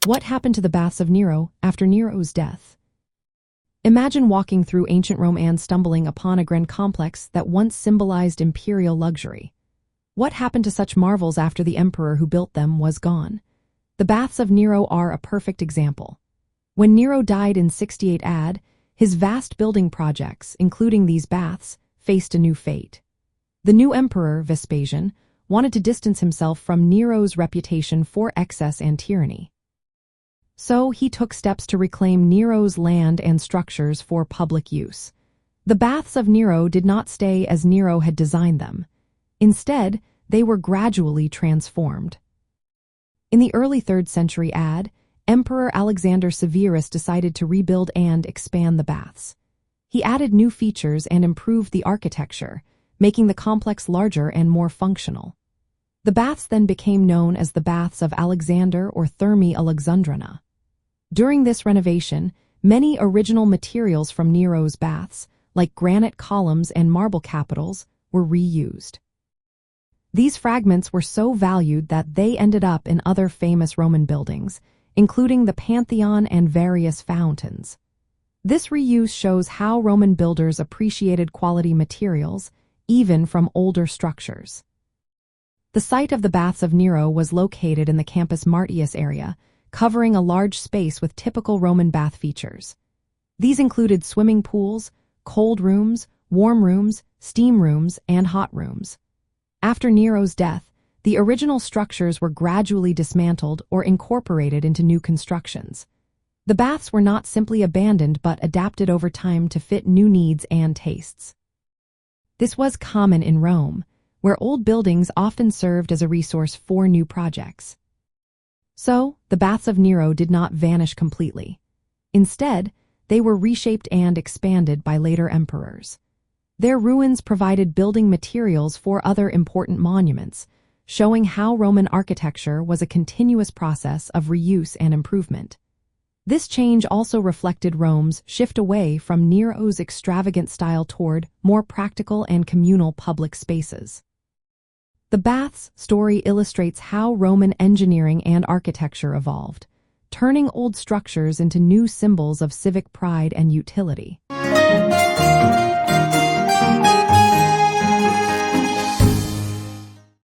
What happened to the baths of Nero after Nero's death? Imagine walking through ancient Rome and stumbling upon a grand complex that once symbolized imperial luxury. What happened to such marvels after the emperor who built them was gone? The baths of Nero are a perfect example. When Nero died in 68 AD, his vast building projects, including these baths, faced a new fate. The new emperor, Vespasian, wanted to distance himself from Nero's reputation for excess and tyranny. So he took steps to reclaim Nero's land and structures for public use. The baths of Nero did not stay as Nero had designed them. Instead, they were gradually transformed. In the early 3rd century AD, Emperor Alexander Severus decided to rebuild and expand the baths. He added new features and improved the architecture, making the complex larger and more functional. The baths then became known as the Baths of Alexander or Thermae Alexandrinae. During this renovation, many original materials from Nero's baths, like granite columns and marble capitals, were reused. These fragments were so valued that they ended up in other famous Roman buildings, including the Pantheon and various fountains. This reuse shows how Roman builders appreciated quality materials, even from older structures. The site of the Baths of Nero was located in the Campus Martius area, covering a large space with typical Roman bath features. These included swimming pools, cold rooms, warm rooms, steam rooms, and hot rooms. After Nero's death, the original structures were gradually dismantled or incorporated into new constructions. The baths were not simply abandoned but adapted over time to fit new needs and tastes. This was common in Rome, where old buildings often served as a resource for new projects. So, the baths of Nero did not vanish completely. Instead, they were reshaped and expanded by later emperors. Their ruins provided building materials for other important monuments, showing how Roman architecture was a continuous process of reuse and improvement. This change also reflected Rome's shift away from Nero's extravagant style toward more practical and communal public spaces. The baths story illustrates how Roman engineering and architecture evolved, turning old structures into new symbols of civic pride and utility.